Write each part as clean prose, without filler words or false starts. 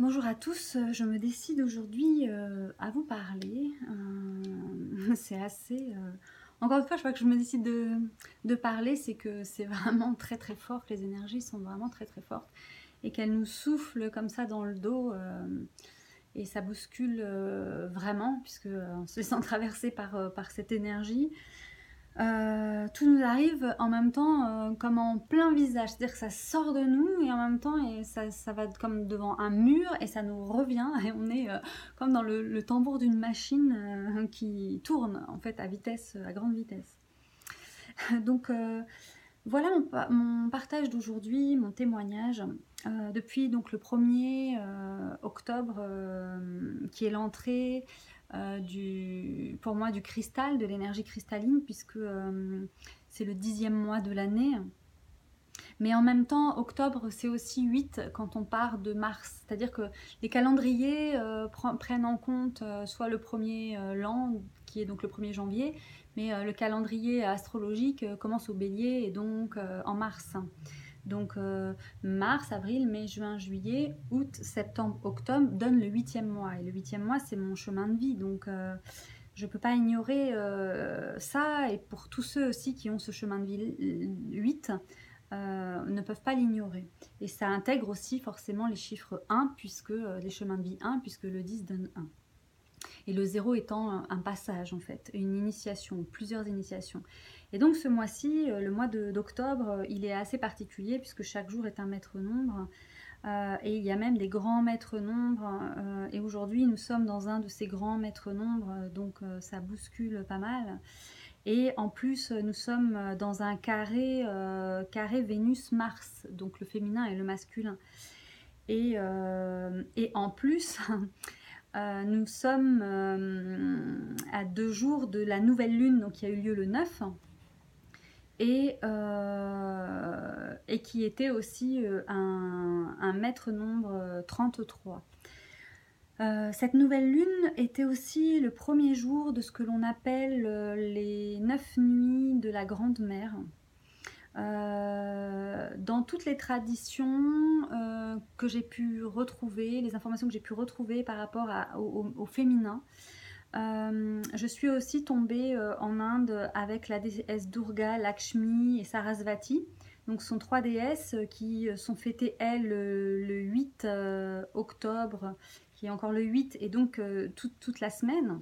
Bonjour à tous, je me décide aujourd'hui à vous parler. C'est assez. Encore une fois, je crois que je me décide de parler, c'est que c'est vraiment très très fort, que les énergies sont vraiment très très fortes et qu'elles nous soufflent comme ça dans le dos et ça bouscule vraiment, puisque on se laisse traverser par cette énergie. Tout nous arrive en même temps comme en plein visage, c'est-à-dire que ça sort de nous et en même temps et ça va comme devant un mur et ça nous revient et on est comme dans le tambour d'une machine qui tourne en fait à grande vitesse. Donc voilà mon partage d'aujourd'hui, mon témoignage. Depuis donc le 1er octobre, qui est l'entrée pour moi du cristal, de l'énergie cristalline, puisque c'est le 10e mois de l'année. Mais en même temps, octobre, c'est aussi 8 quand on part de Mars. C'est-à-dire que les calendriers prennent en compte soit le premier l'an, qui est donc le 1er janvier, mais le calendrier astrologique commence au bélier et donc en mars. Donc mars, avril, mai, juin, juillet, août, septembre, octobre donne le 8e mois. Et le 8e mois, c'est mon chemin de vie. Donc je ne peux pas ignorer ça. Et pour tous ceux aussi qui ont ce chemin de vie 8, ne peuvent pas l'ignorer. Et ça intègre aussi forcément les chiffres 1, puisque les chemins de vie 1, puisque le 10 donne 1. Et le 0 étant un passage en fait, une initiation, plusieurs initiations. Et donc ce mois-ci, le mois d'octobre, il est assez particulier puisque chaque jour est un maître nombre. Et il y a même des grands maîtres nombres. Et aujourd'hui, nous sommes dans un de ces grands maîtres nombres, donc ça bouscule pas mal. Et en plus, nous sommes dans un carré Vénus-Mars, donc le féminin et le masculin. Et en plus, nous sommes à 2 jours de la nouvelle lune, donc qui a eu lieu le 9, et qui était aussi un maître nombre 33. Cette nouvelle lune était aussi le premier jour de ce que l'on appelle les 9 nuits de la Grande Mère. Dans toutes les traditions que j'ai pu retrouver, les informations que j'ai pu retrouver par rapport au féminin, je suis aussi tombée en Inde avec la déesse Durga, Lakshmi et Sarasvati. Donc ce sont 3 déesses qui sont fêtées, elles, le 8 octobre, qui est encore le 8, et donc toute la semaine.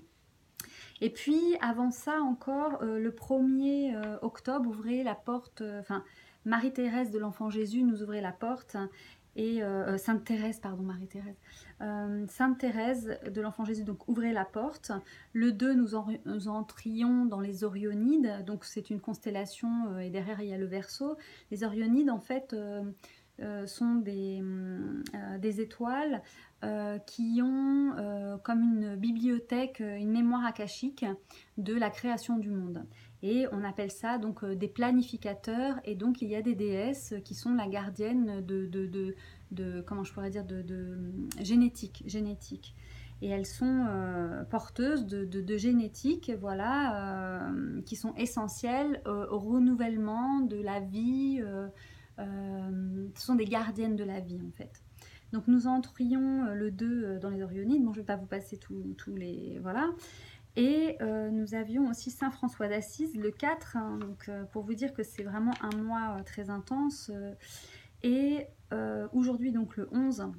Et puis avant ça encore, le 1er octobre ouvrait la porte, Marie-Thérèse de l'Enfant Jésus nous ouvrait la porte, et Sainte Thérèse, pardon, Marie-Thérèse. Sainte Thérèse de l'Enfant Jésus donc ouvrait la porte. Le 2, nous entrions dans les Orionides, donc c'est une constellation et derrière il y a le Verseau. Les Orionides en fait sont des étoiles qui ont comme une bibliothèque, une mémoire akashique de la création du monde. Et on appelle ça donc des planificateurs, et donc il y a des déesses qui sont la gardienne de comment je pourrais dire, de génétique. Et elles sont porteuses de génétique, voilà, qui sont essentielles au renouvellement de la vie. Ce sont des gardiennes de la vie en fait. Donc nous entrions le 2 dans les Orionides. Bon, je ne vais pas vous passer tous les... Voilà. Et nous avions aussi Saint François d'Assise le 4, hein, donc, pour vous dire que c'est vraiment un mois très intense. Et aujourd'hui, donc le 11,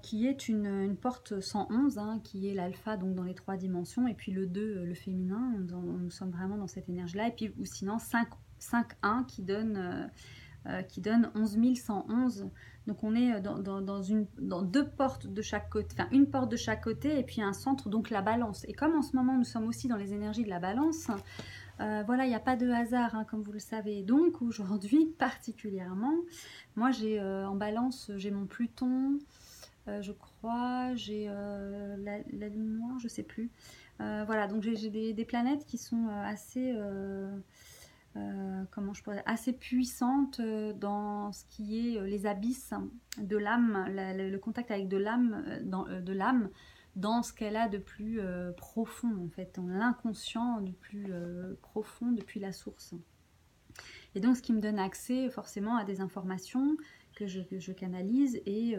qui est une porte 111, hein, qui est l'alpha, donc dans les 3 dimensions, et puis le 2, le féminin, nous sommes vraiment dans cette énergie-là, et puis ou sinon 5-1 qui donne 11 111. Donc on est dans 2 portes de chaque côté, enfin une porte de chaque côté, et puis un centre, donc la balance. Et comme en ce moment nous sommes aussi dans les énergies de la balance, voilà, il n'y a pas de hasard, hein, comme vous le savez. Donc aujourd'hui particulièrement, moi j'ai en balance, j'ai mon Pluton, je crois, j'ai la lune noire, je sais plus. Voilà, donc j'ai des planètes qui sont assez... comment je pourrais dire, assez puissante dans ce qui est les abysses de l'âme, le contact avec de l'âme, dans ce qu'elle a de plus profond en fait, dans l'inconscient du plus profond depuis la source. Et donc ce qui me donne accès forcément à des informations que je canalise et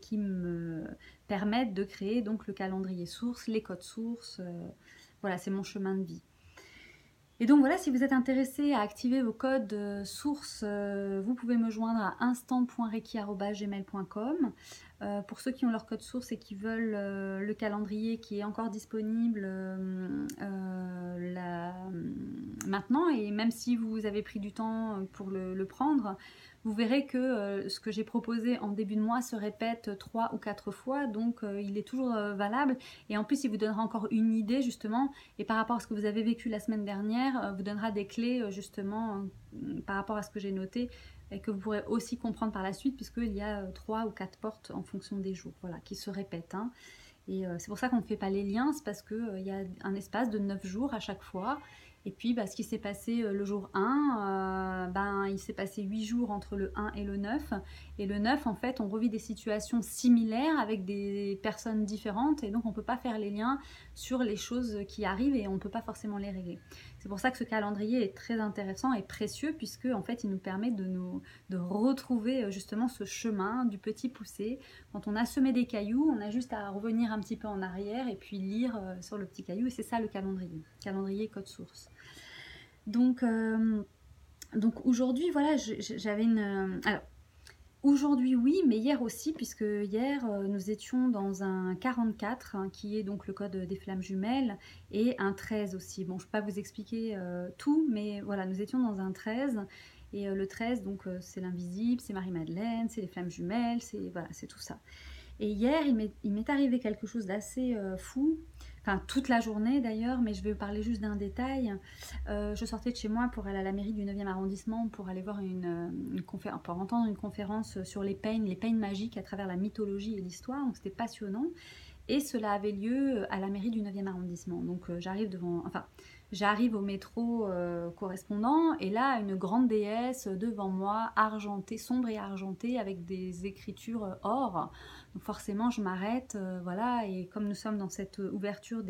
qui me permettent de créer donc le calendrier source, les codes sources. Voilà, c'est mon chemin de vie. Et donc voilà, si vous êtes intéressé à activer vos codes sources, vous pouvez me joindre à instant.reiki@gmail.com. Pour ceux qui ont leur code source et qui veulent le calendrier qui est encore disponible maintenant, et même si vous avez pris du temps pour le prendre, vous verrez que ce que j'ai proposé en début de mois se répète 3 ou 4 fois, donc il est toujours valable. Et en plus, il vous donnera encore une idée justement, et par rapport à ce que vous avez vécu la semaine dernière, vous donnera des clés justement par rapport à ce que j'ai noté, et que vous pourrez aussi comprendre par la suite, puisqu'il y a 3 ou 4 portes en fonction des jours, voilà, qui se répètent. Hein. Et c'est pour ça qu'on ne fait pas les liens, c'est parce qu'il y a un espace de 9 jours à chaque fois. Et puis, ce qui s'est passé le jour 1, il s'est passé 8 jours entre le 1 et le 9. Et le 9, en fait, on revit des situations similaires avec des personnes différentes. Et donc, on ne peut pas faire les liens sur les choses qui arrivent et on ne peut pas forcément les régler. C'est pour ça que ce calendrier est très intéressant et précieux, puisque, en fait, il nous permet de retrouver justement ce chemin du petit poussé. Quand on a semé des cailloux, on a juste à revenir un petit peu en arrière et puis lire sur le petit caillou. Et c'est ça le calendrier code source. Donc aujourd'hui, voilà, j'avais une... alors, aujourd'hui, oui, mais hier aussi, puisque hier, nous étions dans un 44, hein, qui est donc le code des flammes jumelles, et un 13 aussi. Bon, je ne peux pas vous expliquer tout, mais voilà, nous étions dans un 13, et le 13, donc, c'est l'invisible, c'est Marie-Madeleine, c'est les flammes jumelles, c'est voilà, c'est tout ça. Et hier, il m'est arrivé quelque chose d'assez fou, enfin toute la journée d'ailleurs, mais je vais vous parler juste d'un détail. Je sortais de chez moi pour aller à la mairie du 9e arrondissement pour aller voir une conférence, pour entendre une conférence sur les peignes magiques à travers la mythologie et l'histoire, donc c'était passionnant. Et cela avait lieu à la mairie du 9e arrondissement. Donc j'arrive au métro correspondant, et là, une grande déesse devant moi, argentée, sombre et argentée, avec des écritures or. Donc forcément, je m'arrête, voilà, et comme nous sommes dans cette ouverture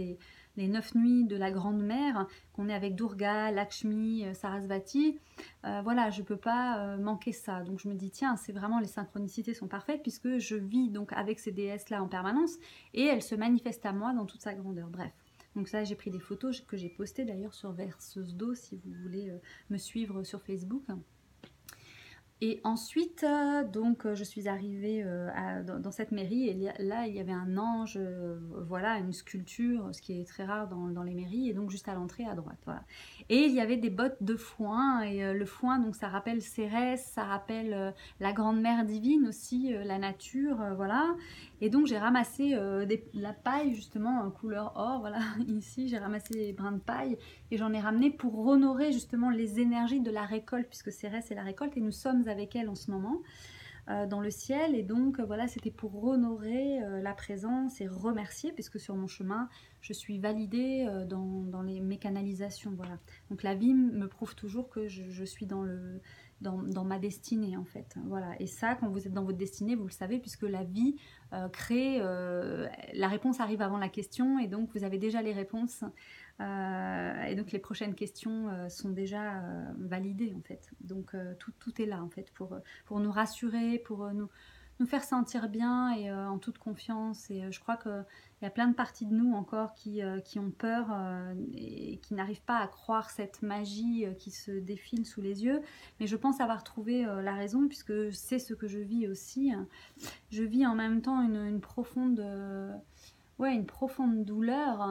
les 9 nuits de la Grande Mère, qu'on est avec Durga, Lakshmi, Sarasvati, voilà, je ne peux pas manquer ça. Donc je me dis, tiens, c'est vraiment, les synchronicités sont parfaites, puisque je vis donc avec ces déesses-là en permanence, et elles se manifestent à moi dans toute sa grandeur. Bref. Donc ça, j'ai pris des photos que j'ai postées d'ailleurs sur Verseuse d'eau, si vous voulez me suivre sur Facebook. Et ensuite, je suis arrivée dans cette mairie, et là, il y avait un ange, voilà, une sculpture, ce qui est très rare dans les mairies, et donc juste à l'entrée à droite, voilà. Et il y avait des bottes de foin, et le foin, donc ça rappelle Cérès, ça rappelle la grande mère divine aussi, la nature, voilà. Et donc j'ai ramassé la paille, justement, couleur or, voilà, ici, j'ai ramassé des brins de paille, et j'en ai ramené pour honorer justement les énergies de la récolte, puisque Cérès c'est la récolte, et nous sommes avec elle en ce moment dans le ciel, et donc voilà, c'était pour honorer la présence et remercier, puisque sur mon chemin je suis validée dans mes canalisations, voilà. Donc la vie me prouve toujours que je suis dans ma destinée, en fait, voilà. Et ça, quand vous êtes dans votre destinée, vous le savez, puisque la vie crée, la réponse arrive avant la question, et donc vous avez déjà les réponses. Et donc les prochaines questions sont déjà validées, en fait. Donc tout est là, en fait, pour nous rassurer, pour nous faire sentir bien et en toute confiance. Et je crois qu'il y a plein de parties de nous encore qui ont peur et qui n'arrivent pas à croire cette magie qui se défile sous les yeux. Mais je pense avoir trouvé la raison, puisque c'est ce que je vis aussi. Je vis en même temps une profonde douleur.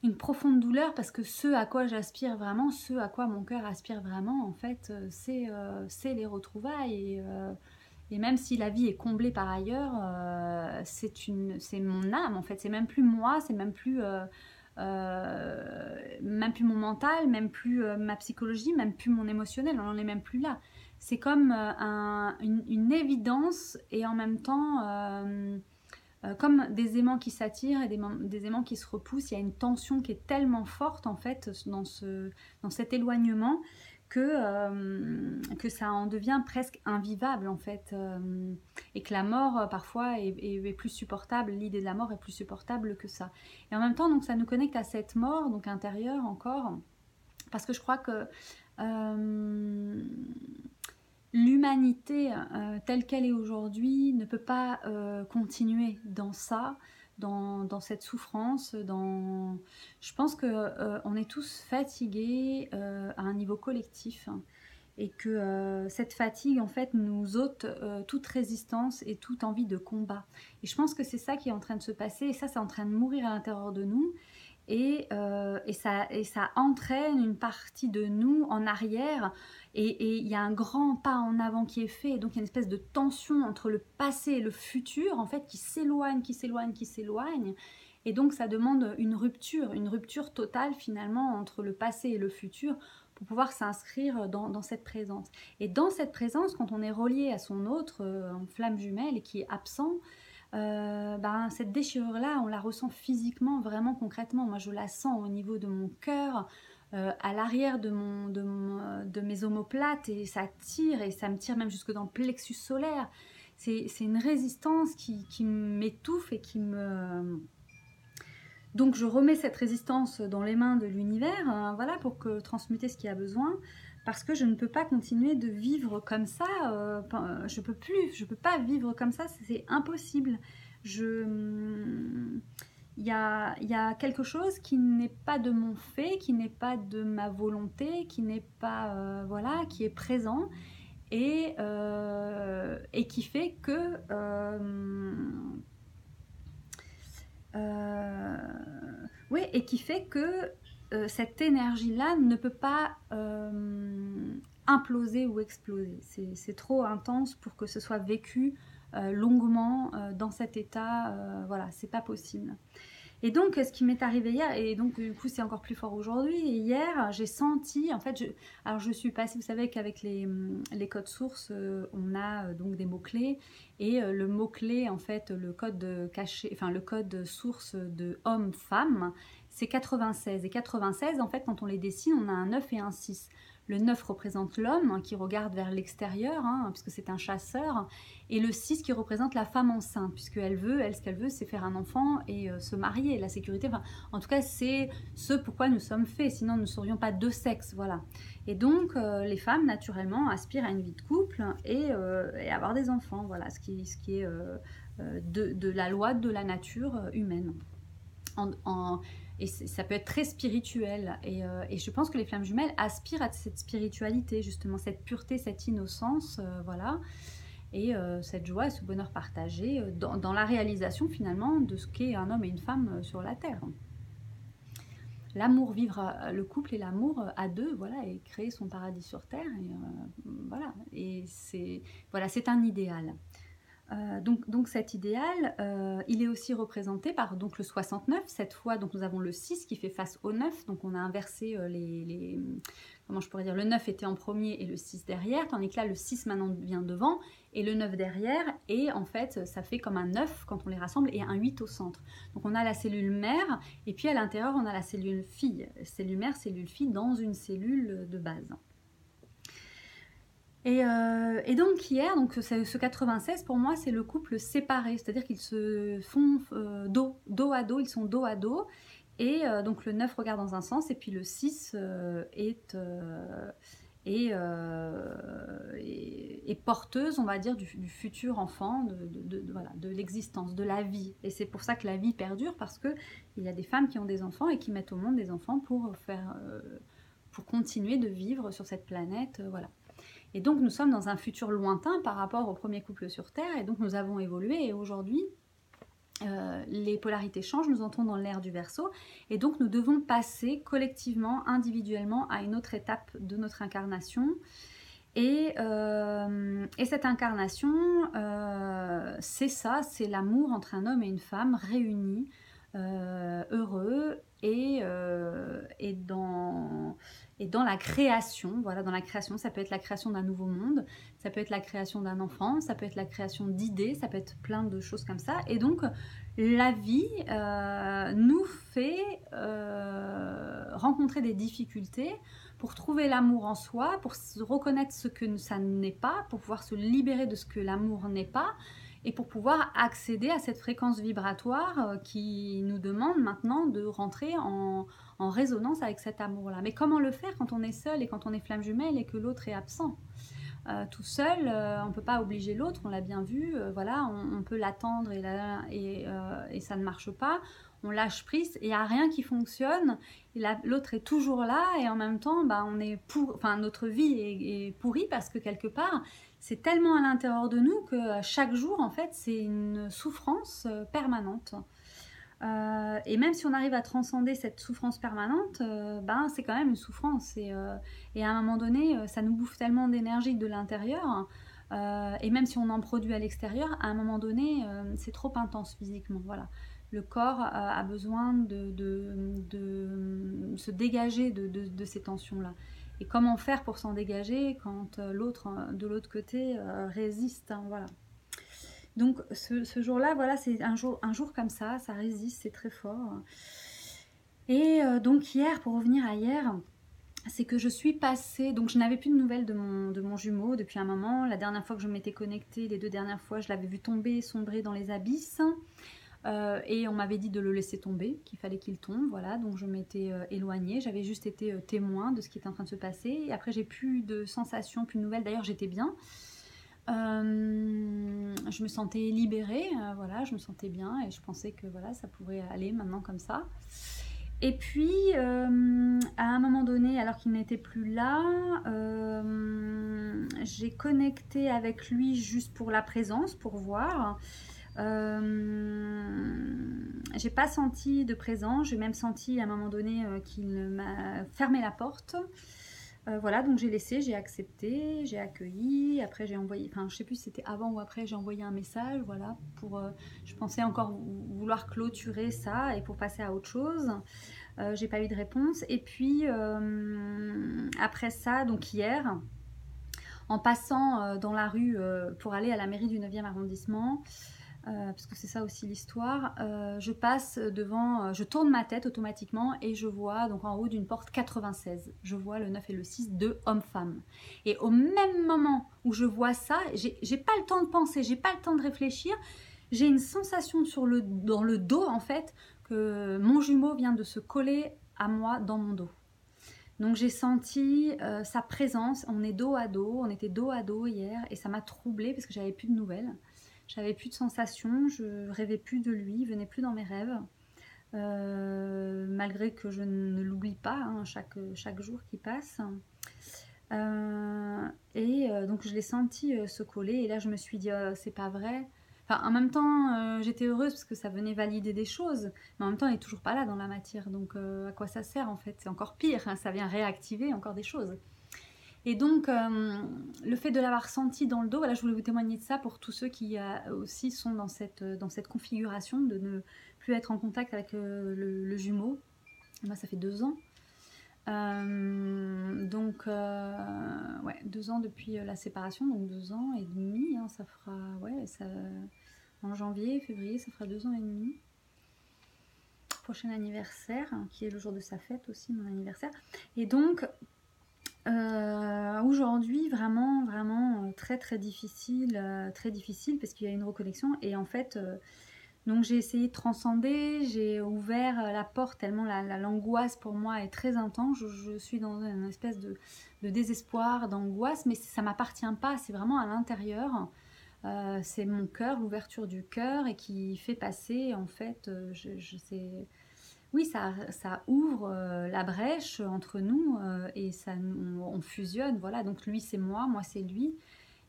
Une profonde douleur, parce que ce à quoi j'aspire vraiment, ce à quoi mon cœur aspire vraiment, en fait, c'est les retrouvailles. Et même si la vie est comblée par ailleurs, c'est mon âme, en fait. C'est même plus moi, c'est même plus mon mental, même plus ma psychologie, même plus mon émotionnel, on n'en est même plus là. C'est comme une évidence, et en même temps... comme des aimants qui s'attirent et des aimants qui se repoussent, il y a une tension qui est tellement forte, en fait, dans cet éloignement, que ça en devient presque invivable, en fait, et que la mort parfois est plus supportable, l'idée de la mort est plus supportable que ça. Et en même temps, donc, ça nous connecte à cette mort, donc intérieure encore, parce que je crois que l'humanité telle qu'elle est aujourd'hui ne peut pas continuer dans ça, dans cette souffrance, je pense que on est tous fatigués à un niveau collectif, hein, et que cette fatigue en fait nous ôte toute résistance et toute envie de combat. Et je pense que c'est ça qui est en train de se passer, et ça c'est en train de mourir à l'intérieur de nous. Et ça entraîne une partie de nous en arrière, et il y a un grand pas en avant qui est fait, et donc il y a une espèce de tension entre le passé et le futur en fait qui s'éloigne, qui s'éloigne, qui s'éloigne, et donc ça demande une rupture totale finalement entre le passé et le futur pour pouvoir s'inscrire dans cette présence. Et dans cette présence, quand on est relié à son autre en flamme jumelle et qui est absent, cette déchirure-là, on la ressent physiquement, vraiment concrètement. Moi, je la sens au niveau de mon cœur, à l'arrière de mes omoplates, et ça tire, et ça me tire même jusque dans le plexus solaire. C'est une résistance qui m'étouffe et qui me... Donc, je remets cette résistance dans les mains de l'univers, voilà, pour transmuter ce qu'il y a besoin. Parce que je ne peux pas continuer de vivre comme ça, je peux pas vivre comme ça, c'est impossible. Il y a quelque chose qui n'est pas de mon fait, qui n'est pas de ma volonté, qui n'est pas, voilà, qui est présent, et qui fait que... oui, et qui fait que cette énergie-là ne peut pas imploser ou exploser. C'est trop intense pour que ce soit vécu longuement dans cet état. Voilà, c'est pas possible. Et donc, ce qui m'est arrivé hier, et donc du coup c'est encore plus fort aujourd'hui, et hier j'ai senti, en fait, alors je suis passée, vous savez qu'avec les codes sources, on a donc des mots-clés, et le mot-clé, en fait, le code caché, enfin le code source de homme-femme, c'est 96. Et 96, en fait, quand on les dessine, on a un 9 et un 6. Le 9 représente l'homme, hein, qui regarde vers l'extérieur, hein, puisque c'est un chasseur, et le 6 qui représente la femme enceinte, puisqu'elle ce qu'elle veut, c'est faire un enfant et se marier, la sécurité, enfin, en tout cas, c'est ce pourquoi nous sommes faits, sinon nous ne serions pas deux sexes, voilà. Et donc, les femmes, naturellement, aspirent à une vie de couple et avoir des enfants, voilà, ce qui est de la loi de la nature humaine. Et ça peut être très spirituel, et je pense que les flammes jumelles aspirent à cette spiritualité, justement, cette pureté, cette innocence, voilà, et cette joie et ce bonheur partagé dans la réalisation finalement de ce qu'est un homme et une femme sur la terre. L'amour, vivre le couple et l'amour à deux, voilà, et créer son paradis sur terre, et voilà, et c'est un idéal. Donc cet idéal, il est aussi représenté par donc le 69. Cette fois, donc nous avons le 6 qui fait face au 9. Donc on a inversé comment je pourrais dire, le 9 était en premier et le 6 derrière, tandis que là le 6 maintenant vient devant et le 9 derrière, et en fait ça fait comme un 9 quand on les rassemble et un 8 au centre. Donc on a la cellule mère, et puis à l'intérieur on a la cellule fille. Cellule mère, cellule fille dans une cellule de base. Et donc hier, donc ce 96 pour moi c'est le couple séparé, c'est-à-dire qu'ils se font dos à dos, ils sont dos à dos, et donc le 9 regarde dans un sens, et puis le 6 est porteuse, on va dire, du futur enfant, voilà, de l'existence, de la vie. Et c'est pour ça que la vie perdure, parce qu'il y a des femmes qui ont des enfants et qui mettent au monde des enfants pour continuer de vivre sur cette planète, voilà. Et donc nous sommes dans un futur lointain par rapport au premier couple sur Terre, et donc nous avons évolué, et aujourd'hui les polarités changent, nous entrons dans l'ère du Verseau, et donc nous devons passer collectivement, individuellement, à une autre étape de notre incarnation. Et cette incarnation, c'est ça, c'est l'amour entre un homme et une femme réunis, heureux, et dans la création. Voilà, dans la création, ça peut être la création d'un nouveau monde, ça peut être la création d'un enfant, ça peut être la création d'idées, ça peut être plein de choses comme ça. Et donc la vie nous fait rencontrer des difficultés pour trouver l'amour en soi, pour reconnaître ce que ça n'est pas, pour pouvoir se libérer de ce que l'amour n'est pas, et pour pouvoir accéder à cette fréquence vibratoire qui nous demande maintenant de rentrer en résonance avec cet amour-là. Mais comment le faire quand on est seul et quand on est flamme jumelle et que l'autre est absent ? tout seul, on ne peut pas obliger l'autre, on l'a bien vu, voilà, on peut l'attendre et ça ne marche pas, on lâche prise, il n'y a rien qui fonctionne, et l'autre est toujours là, et en même temps, bah, notre vie est pourrie parce que quelque part, c'est tellement à l'intérieur de nous que chaque jour, en fait, c'est une souffrance permanente. Et même si on arrive à transcender cette souffrance permanente, ben, c'est quand même une souffrance. Et à un moment donné, ça nous bouffe tellement d'énergie de l'intérieur. Et même si on en produit à l'extérieur, à un moment donné, c'est trop intense physiquement. Voilà. Le corps a besoin de se dégager de ces tensions-là. Et comment faire pour s'en dégager quand l'autre, de l'autre côté, résiste, hein, voilà. Donc ce jour-là, voilà, c'est un jour comme ça résiste, c'est très fort. Et donc hier, pour revenir à hier, c'est que je suis passée, donc je n'avais plus de nouvelles de mon jumeau depuis un moment. La dernière fois que je m'étais connectée, les 2 dernières fois, je l'avais vu tomber, sombrer dans les abysses. Et on m'avait dit de le laisser tomber, qu'il fallait qu'il tombe, voilà, donc je m'étais éloignée, j'avais juste été témoin de ce qui était en train de se passer, et après j'ai plus de sensations, plus de nouvelles, d'ailleurs j'étais bien. Je me sentais libérée, voilà, je me sentais bien et je pensais que voilà, ça pourrait aller maintenant comme ça. Et puis, à un moment donné, alors qu'il n'était plus là, j'ai connecté avec lui juste pour la présence, pour voir. J'ai pas senti de présence, j'ai même senti à un moment donné qu'il m'a fermé la porte. Voilà, donc j'ai laissé, j'ai accepté, j'ai accueilli, après j'ai envoyé, enfin je sais plus si c'était avant ou après, j'ai envoyé un message, voilà, je pensais encore vouloir clôturer ça et pour passer à autre chose. J'ai pas eu de réponse. Et puis après ça, donc hier, en passant dans la rue pour aller à la mairie du 9e arrondissement, parce que c'est ça aussi l'histoire, je passe devant, je tourne ma tête automatiquement et je vois donc en haut d'une porte 96, je vois le 9 et le 6 de hommes-femmes. Et au même moment où je vois ça, j'ai pas le temps de penser, j'ai pas le temps de réfléchir, j'ai une sensation dans le dos en fait, que mon jumeau vient de se coller à moi dans mon dos. Donc j'ai senti sa présence, on est dos à dos, on était dos à dos hier et ça m'a troublée parce que j'avais plus de nouvelles. J'avais plus de sensations, je rêvais plus de lui, il venait plus dans mes rêves. Malgré que je ne l'oublie pas hein, chaque jour qui passe. Donc je l'ai senti se coller et là je me suis dit c'est pas vrai. Enfin, en même temps j'étais heureuse parce que ça venait valider des choses, mais en même temps il est toujours pas là dans la matière, donc à quoi ça sert en fait? C'est encore pire, hein, ça vient réactiver encore des choses. Et donc, le fait de l'avoir senti dans le dos, voilà, je voulais vous témoigner de ça pour tous ceux qui aussi sont dans cette configuration de ne plus être en contact avec le jumeau. Moi, ça fait 2 ans. Donc, ouais, 2 ans depuis la séparation, donc 2 ans et demi, hein, ça fera, ouais, en janvier, février, ça fera 2 ans et demi. Prochain anniversaire, hein, qui est le jour de sa fête aussi, mon anniversaire. Et donc, aujourd'hui vraiment très très difficile parce qu'il y a une reconnexion et en fait donc j'ai essayé de transcender, j'ai ouvert la porte tellement l'angoisse pour moi est très intense, je suis dans une espèce de désespoir, d'angoisse, mais ça m'appartient pas, c'est vraiment à l'intérieur. C'est mon cœur, l'ouverture du cœur et qui fait passer en fait je sais. Oui, ça ouvre la brèche entre nous et on fusionne, voilà. Donc lui c'est moi c'est lui.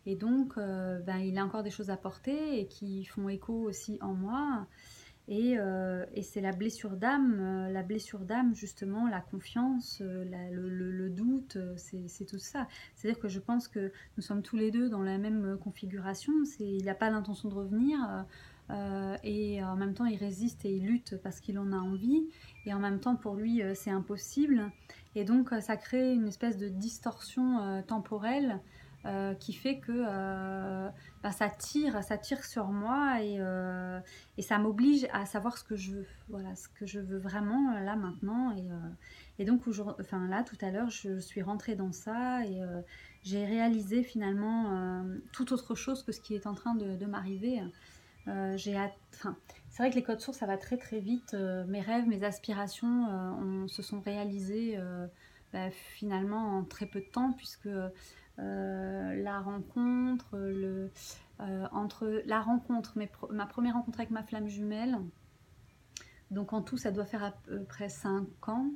Et donc ben, il a encore des choses à porter et qui font écho aussi en moi. Et c'est la blessure d'âme justement, la confiance, le doute, c'est tout ça. C'est-à-dire que je pense que nous sommes tous les deux dans la même configuration. Il n'a pas l'intention de revenir. Et en même temps il résiste et il lutte parce qu'il en a envie et en même temps pour lui c'est impossible et donc ça crée une espèce de distorsion temporelle qui fait que bah, ça tire sur moi et ça m'oblige à savoir ce que je veux, voilà, ce que je veux vraiment là maintenant et donc enfin, là tout à l'heure je suis rentrée dans ça et j'ai réalisé finalement tout autre chose que ce qui est en train de m'arriver. Enfin, c'est vrai que les codes sources ça va très très vite, mes rêves, mes aspirations se sont réalisés bah, finalement en très peu de temps puisque la rencontre, entre la rencontre, ma première rencontre avec ma flamme jumelle, donc en tout ça doit faire à peu près 5 ans,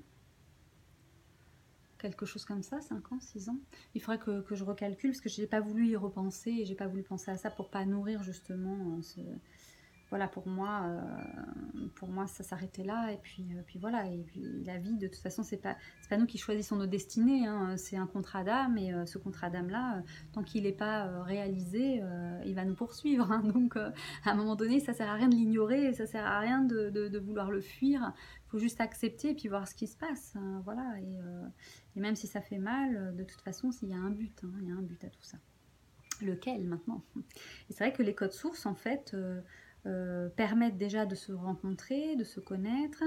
quelque chose comme ça, 5 ans, 6 ans. Il faudrait que je recalcule parce que je n'ai pas voulu y repenser et j'ai pas voulu penser à ça pour pas nourrir justement voilà, pour moi ça s'arrêtait là puis voilà, et puis la vie de toute façon c'est pas nous qui choisissons nos destinées, hein, c'est un contrat d'âme et ce contrat d'âme là, tant qu'il n'est pas réalisé, il va nous poursuivre, hein, donc à un moment donné ça sert à rien de l'ignorer, ça sert à rien de vouloir le fuir, il faut juste accepter et puis voir ce qui se passe, hein, voilà, et même si ça fait mal, de toute façon il y a un but, hein, il y a un but à tout ça. Lequel maintenant? Et c'est vrai que les codes sources en fait permettent déjà de se rencontrer, de se connaître,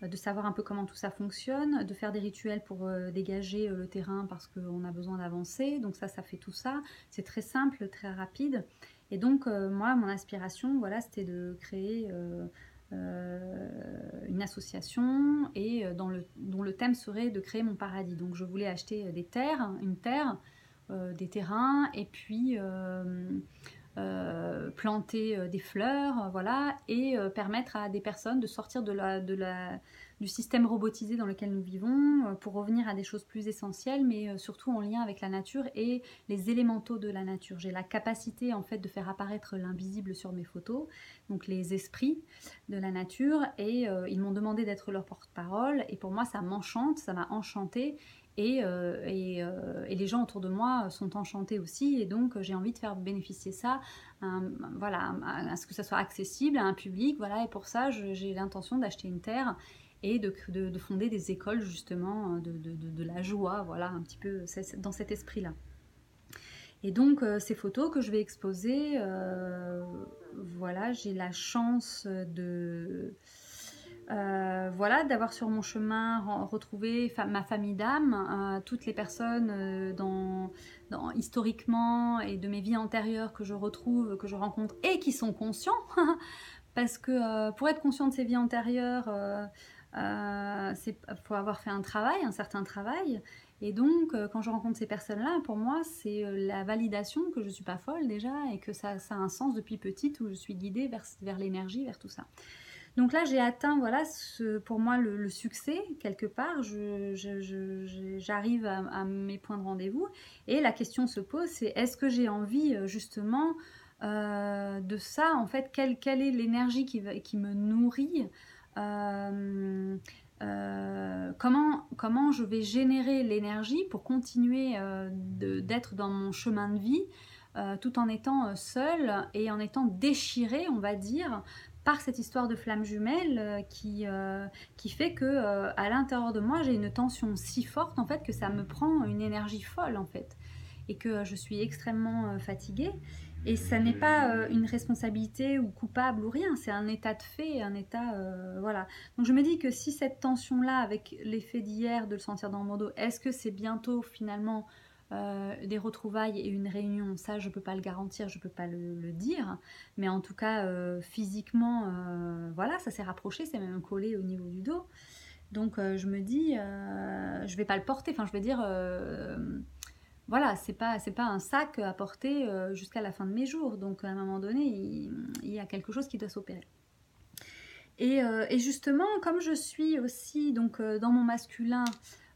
de savoir un peu comment tout ça fonctionne, de faire des rituels pour dégager le terrain parce qu'on a besoin d'avancer. Donc ça fait tout ça. C'est très simple, très rapide. Et donc moi, mon aspiration, voilà, c'était de créer une association et dont le thème serait de créer mon paradis. Donc je voulais acheter une terre, des terrains et puis planter des fleurs, voilà, et permettre à des personnes de sortir du système robotisé dans lequel nous vivons pour revenir à des choses plus essentielles, mais surtout en lien avec la nature et les élémentaux de la nature. J'ai la capacité en fait de faire apparaître l'invisible sur mes photos, donc les esprits de la nature, et ils m'ont demandé d'être leur porte-parole, et pour moi ça m'enchante, ça m'a enchantée. Et les gens autour de moi sont enchantés aussi, et donc j'ai envie de faire bénéficier ça voilà, à ce que ça soit accessible à un public, voilà, et pour ça j'ai l'intention d'acheter une terre et de fonder des écoles justement de la joie, voilà, un petit peu dans cet esprit-là. Et donc ces photos que je vais exposer, voilà, j'ai la chance voilà, d'avoir sur mon chemin retrouvé ma famille d'âme, toutes les personnes historiquement et de mes vies antérieures que je retrouve, que je rencontre et qui sont conscients. Parce que pour être conscient de ses vies antérieures, faut avoir fait un certain travail. Et donc, quand je rencontre ces personnes-là, pour moi, c'est la validation que je ne suis pas folle déjà et que ça a un sens depuis petite où je suis guidée vers l'énergie, vers tout ça. Donc là, j'ai atteint, voilà, pour moi, le succès, quelque part. J'arrive à mes points de rendez-vous. Et la question se pose, c'est est-ce que j'ai envie, justement, de ça, en fait, quelle est l'énergie qui me nourrit, comment je vais générer l'énergie pour continuer d'être dans mon chemin de vie, tout en étant seule et en étant déchirée, on va dire, par cette histoire de flamme jumelle qui fait que à l'intérieur de moi j'ai une tension si forte en fait que ça me prend une énergie folle en fait et que je suis extrêmement fatiguée, et ça n'est pas une responsabilité ou coupable ou rien, c'est un état de fait, un état voilà. Donc je me dis que si cette tension là avec l'effet d'hier de le sentir dans mon dos, est-ce que c'est bientôt finalement des retrouvailles et une réunion, ça je peux pas le garantir, je peux pas le dire, mais en tout cas physiquement voilà, ça s'est rapproché, c'est même collé au niveau du dos, donc je me dis je vais pas le porter, enfin je vais dire voilà, c'est pas un sac à porter jusqu'à la fin de mes jours, donc à un moment donné il y a quelque chose qui doit s'opérer. Et justement, comme je suis aussi donc dans mon masculin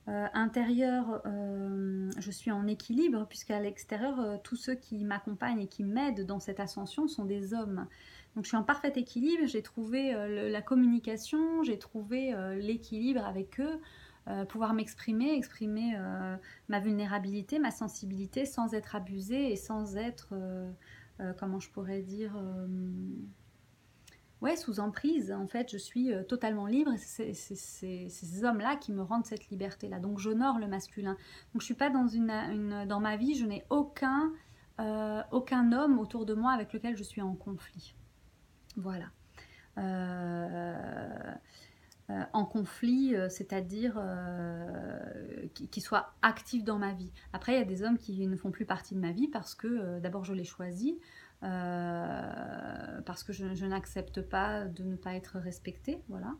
intérieur, je suis en équilibre, puisqu'à l'extérieur, tous ceux qui m'accompagnent et qui m'aident dans cette ascension sont des hommes. Donc je suis en parfait équilibre, j'ai trouvé la communication, j'ai trouvé l'équilibre avec eux, pouvoir exprimer ma vulnérabilité, ma sensibilité sans être abusée et sans être, comment je pourrais dire... ouais, sous emprise, en fait, je suis totalement libre, et c'est ces hommes-là qui me rendent cette liberté-là. Donc j'honore le masculin. Donc je suis pas dans ma vie, je n'ai aucun homme autour de moi avec lequel je suis en conflit. Voilà. En conflit, c'est-à-dire qui soit actif dans ma vie. Après, il y a des hommes qui ne font plus partie de ma vie parce que d'abord je les choisis, parce que je n'accepte pas de ne pas être respectée, voilà.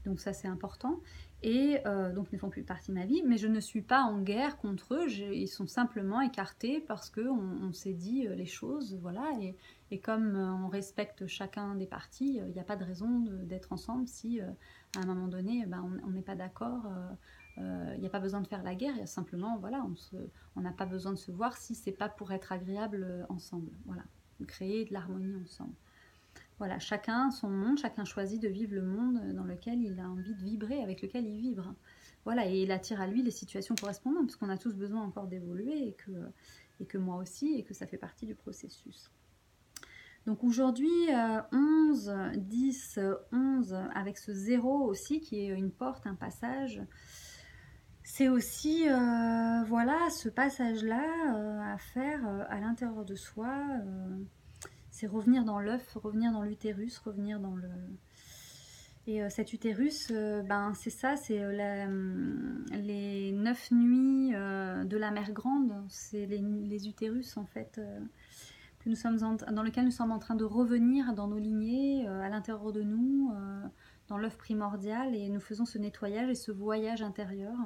Donc ça c'est important. Et donc ils ne font plus partie de ma vie, mais je ne suis pas en guerre contre eux, ils sont simplement écartés parce qu'on s'est dit les choses, voilà, et comme on respecte chacun des parties, il n'y a pas de raison d'être ensemble si à un moment donné on n'est pas d'accord, il n'y a pas besoin de faire la guerre, il y a simplement, voilà, on n'a pas besoin de se voir si c'est pas pour être agréable ensemble, voilà, créer de l'harmonie ensemble. Voilà, chacun son monde, chacun choisit de vivre le monde dans lequel il a envie de vibrer, avec lequel il vibre. Voilà, et il attire à lui les situations correspondantes, parce qu'on a tous besoin encore d'évoluer, et que moi aussi, et que ça fait partie du processus. Donc aujourd'hui, 11, 10, 11, avec ce 0 aussi, qui est une porte, un passage, c'est aussi, voilà, ce passage-là à faire à l'intérieur de soi, c'est revenir dans l'œuf, revenir dans l'utérus, revenir dans le... Et cet utérus, c'est ça, c'est les 9 nuits de la mer grande, c'est les utérus en fait, que nous sommes dans lesquels nous sommes en train de revenir dans nos lignées, à l'intérieur de nous, dans l'œuf primordial, et nous faisons ce nettoyage et ce voyage intérieur.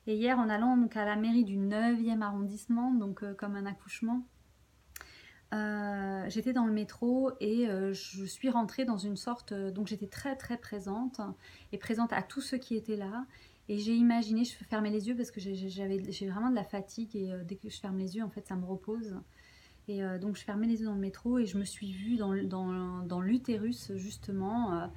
Et hier, en allant donc à la mairie du 9e arrondissement, donc comme un accouchement, j'étais dans le métro et je suis rentrée dans une sorte... donc j'étais très très présente, et présente à tous ceux qui étaient là. Et j'ai imaginé, je fermais les yeux parce que j'ai vraiment de la fatigue, et dès que je ferme les yeux, en fait, ça me repose. Et donc je fermais les yeux dans le métro et je me suis vue dans l'utérus, justement.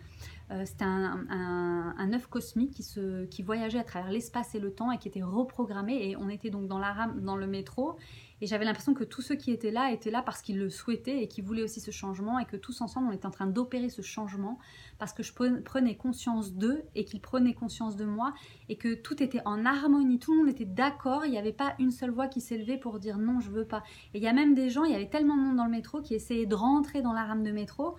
C'était un œuf cosmique qui voyageait à travers l'espace et le temps et qui était reprogrammé. Et on était donc dans la rame, dans le métro. Et j'avais l'impression que tous ceux qui étaient là parce qu'ils le souhaitaient et qui voulaient aussi ce changement. Et que tous ensemble, on était en train d'opérer ce changement parce que je prenais conscience d'eux et qu'ils prenaient conscience de moi. Et que tout était en harmonie. Tout le monde était d'accord. Il n'y avait pas une seule voix qui s'élevait pour dire non, je veux pas. Et il y a même des gens, il y avait tellement de monde dans le métro qui essayaient de rentrer dans la rame de métro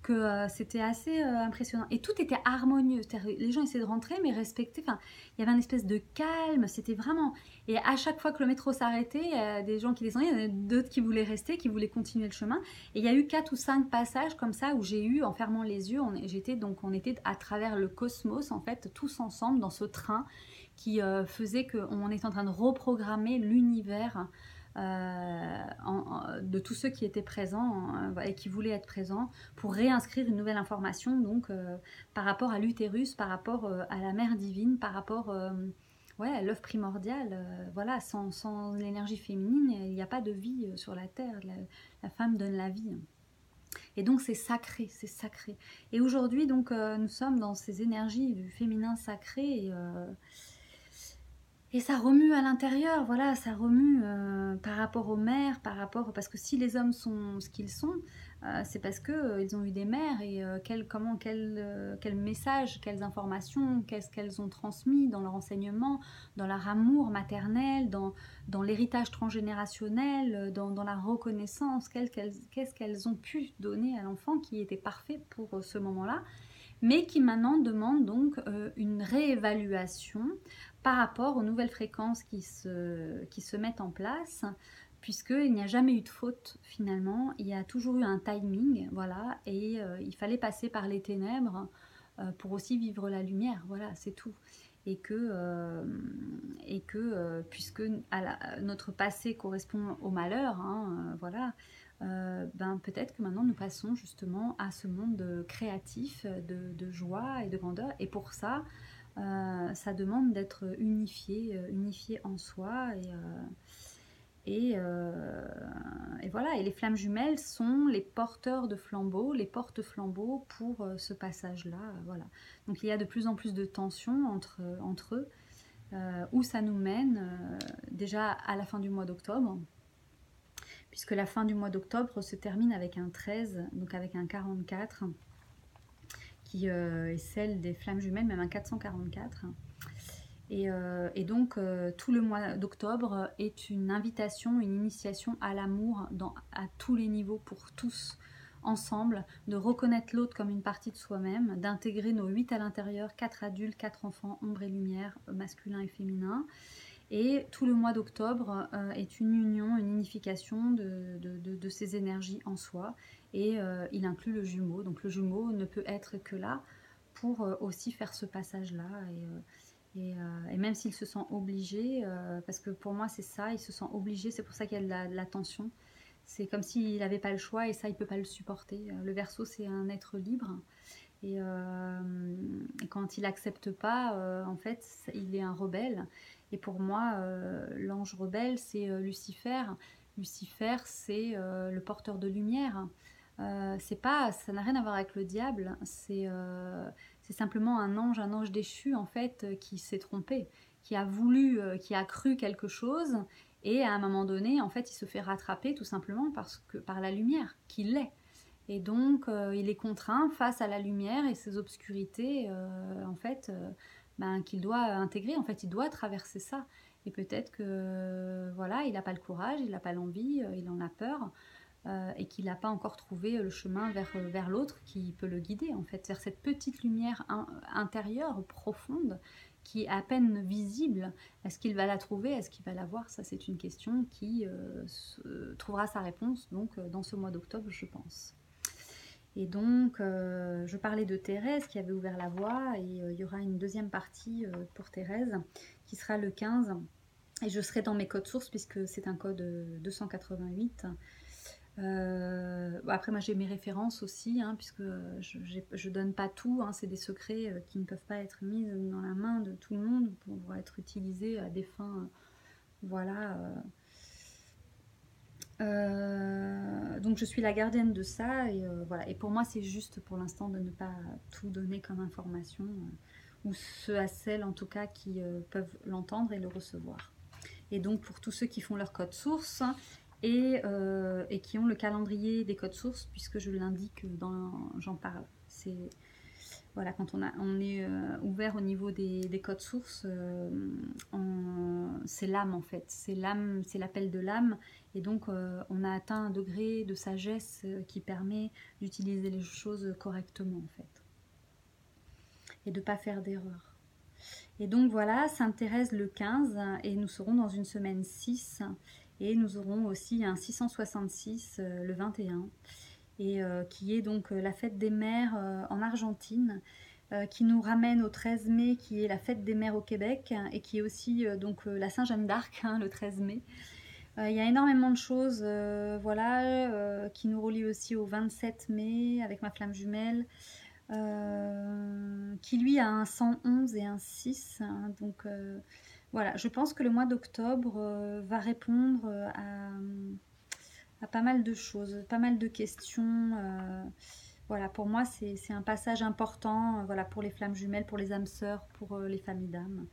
que c'était assez impressionnant. Et tout était harmonieux. Les gens essayaient de rentrer, mais respectaient. Enfin, il y avait une espèce de calme. C'était vraiment... Et à chaque fois que le métro s'arrêtait, des gens qui descendaient, il y en avait d'autres qui voulaient rester, qui voulaient continuer le chemin. Et il y a eu 4 ou 5 passages comme ça où j'ai eu, en fermant les yeux, on était à travers le cosmos, en fait, tous ensemble dans ce train qui faisait qu'on est en train de reprogrammer l'univers de tous ceux qui étaient présents et qui voulaient être présents, pour réinscrire une nouvelle information, donc par rapport à l'utérus, par rapport à la mère divine, par rapport à l'œuf primordial. Voilà, sans l'énergie féminine, il n'y a pas de vie sur la terre. La femme donne la vie. Et donc c'est sacré, c'est sacré. Et aujourd'hui, donc, nous sommes dans ces énergies du féminin sacré, et ça remue à l'intérieur, voilà, ça remue par rapport aux mères, parce que si les hommes sont ce qu'ils sont, c'est parce qu'ils ont eu des mères, et quel message, quelles informations, qu'est-ce qu'elles ont transmis dans leur enseignement, dans leur amour maternel, dans l'héritage transgénérationnel, dans la reconnaissance, qu'est-ce qu'elles ont pu donner à l'enfant qui était parfait pour ce moment-là, mais qui maintenant demande donc une réévaluation par rapport aux nouvelles fréquences qui se mettent en place, puisqu'il n'y a jamais eu de faute finalement, il y a toujours eu un timing, voilà, et il fallait passer par les ténèbres pour aussi vivre la lumière, voilà, c'est tout. Et que puisque notre passé correspond au malheur, hein, voilà, peut-être que maintenant nous passons justement à ce monde créatif de joie et de grandeur, et pour ça, ça demande d'être unifié en soi, et voilà. Et les flammes jumelles sont les porteurs de flambeaux, les porte-flambeaux pour ce passage-là, voilà. Donc il y a de plus en plus de tensions entre eux, où ça nous mène déjà à la fin du mois d'octobre, puisque la fin du mois d'octobre se termine avec un 13, donc avec un 44, qui est celle des flammes jumelles, même un 444. Et donc tout le mois d'octobre est une invitation, une initiation à l'amour à tous les niveaux, pour tous ensemble, de reconnaître l'autre comme une partie de soi-même, d'intégrer nos 8 à l'intérieur, 4 adultes, 4 enfants, ombre et lumière, masculin et féminin. Et tout le mois d'octobre est une union, une unification de ces énergies en soi. Et il inclut le jumeau. Donc le jumeau ne peut être que là pour aussi faire ce passage-là. Et même s'il se sent obligé, parce que pour moi c'est ça, il se sent obligé, c'est pour ça qu'il y a de la tension. C'est comme s'il n'avait pas le choix et ça il peut pas le supporter. Le Verseau c'est un être libre et quand il accepte pas, en fait il est un rebelle. Et pour moi l'ange rebelle c'est Lucifer. Lucifer c'est le porteur de lumière. C'est pas, ça n'a rien à voir avec le diable, c'est simplement un ange déchu en fait, qui s'est trompé, qui a voulu, qui a cru quelque chose, et à un moment donné, en fait, il se fait rattraper tout simplement par la lumière qu'il est. Et donc, il est contraint face à la lumière et ses obscurités, en fait, qu'il doit intégrer. En fait, il doit traverser ça. Et peut-être que, voilà, il n'a pas le courage, il n'a pas l'envie, il en a peur et qu'il n'a pas encore trouvé le chemin vers l'autre qui peut le guider, en fait, vers cette petite lumière intérieure, profonde, qui est à peine visible. Est-ce qu'il va la trouver? Est-ce qu'il va la voir? Ça, c'est une question qui trouvera sa réponse donc, dans ce mois d'octobre, je pense. Et donc, je parlais de Thérèse qui avait ouvert la voie, et il y aura une deuxième partie pour Thérèse qui sera le 15. Et je serai dans mes codes sources puisque c'est un code 288. Après moi j'ai mes références aussi, hein, puisque je donne pas tout, hein, c'est des secrets qui ne peuvent pas être mis dans la main de tout le monde pour être utilisés à des fins, voilà. Donc je suis la gardienne de ça, et voilà. Et pour moi c'est juste pour l'instant de ne pas tout donner comme information, ou ceux à celles en tout cas qui peuvent l'entendre et le recevoir. Et donc pour tous ceux qui font leur code source et qui ont le calendrier des codes sources, puisque je l'indique j'en parle. C'est voilà, quand on est ouvert au niveau des codes sources, c'est l'âme en fait, c'est l'âme, c'est l'appel de l'âme, et donc on a atteint un degré de sagesse qui permet d'utiliser les choses correctement en fait, et de ne pas faire d'erreur. Et donc voilà, Sainte Thérèse le 15, et nous serons dans une semaine 6, et nous aurons aussi un 666 le 21, et qui est donc la fête des mères en Argentine, qui nous ramène au 13 mai, qui est la fête des mères au Québec, et qui est aussi donc la Saint-Jeanne d'Arc, hein, le 13 mai. Il y a énormément de choses voilà, qui nous relient aussi au 27 mai avec ma flamme jumelle. Qui lui a un 111 et un 6, hein, donc voilà, je pense que le mois d'octobre va répondre à pas mal de choses, pas mal de questions. Voilà, pour moi c'est un passage important, voilà, pour les flammes jumelles, pour les âmes sœurs, pour les familles d'âmes.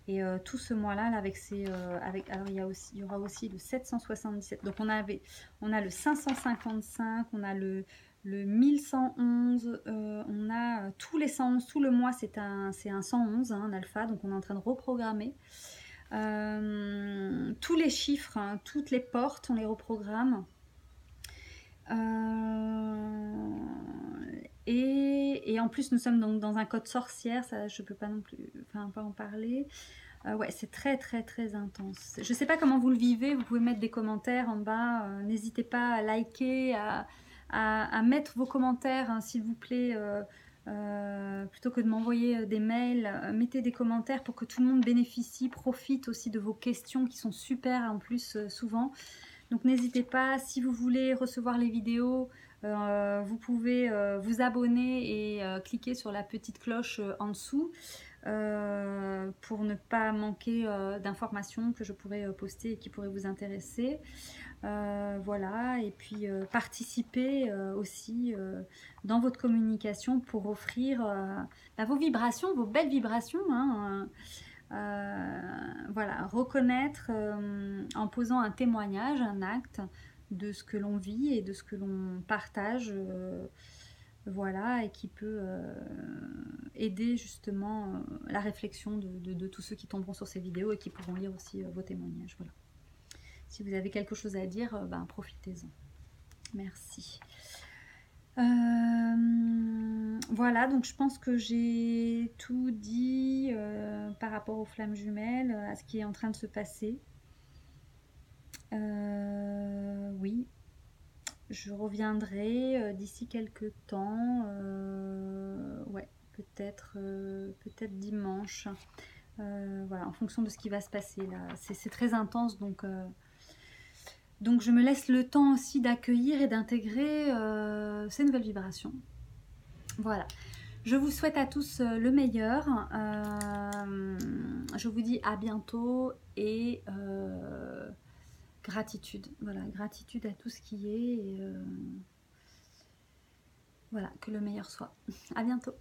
Et tout ce mois-là, là, alors il y aura aussi le 777. Donc on a le 555, on a le 1111, on a tous les 111, tout le mois c'est un 111, hein, un alpha, donc on est en train de reprogrammer. Tous les chiffres, hein, toutes les portes, on les reprogramme. Et en plus nous sommes donc dans un code sorcière, ça je peux pas non plus, enfin pas en parler. Ouais, c'est très très très intense. Je sais pas comment vous le vivez, vous pouvez mettre des commentaires en bas, n'hésitez pas à liker, à mettre vos commentaires, hein, s'il vous plaît, plutôt que de m'envoyer des mails, mettez des commentaires pour que tout le monde bénéficie, profite aussi de vos questions qui sont super en plus souvent. Donc n'hésitez pas, si vous voulez recevoir les vidéos, vous pouvez vous abonner et cliquer sur la petite cloche en dessous pour ne pas manquer d'informations que je pourrais poster et qui pourraient vous intéresser. Voilà, et puis participer aussi dans votre communication pour offrir vos vibrations, vos belles vibrations, hein, voilà, reconnaître en posant un témoignage, un acte de ce que l'on vit et de ce que l'on partage, voilà, et qui peut aider justement la réflexion de tous ceux qui tomberont sur ces vidéos et qui pourront lire aussi vos témoignages. Voilà. Si vous avez quelque chose à dire, profitez-en. Merci. Voilà, donc je pense que j'ai tout dit par rapport aux flammes jumelles, à ce qui est en train de se passer. Oui, je reviendrai d'ici quelques temps, ouais, peut-être dimanche. Voilà, en fonction de ce qui va se passer là. C'est très intense, donc je me laisse le temps aussi d'accueillir et d'intégrer ces nouvelles vibrations. Voilà. Je vous souhaite à tous le meilleur. Je vous dis à bientôt et gratitude. Voilà, gratitude à tout ce qui est. Et, voilà, que le meilleur soit. À bientôt.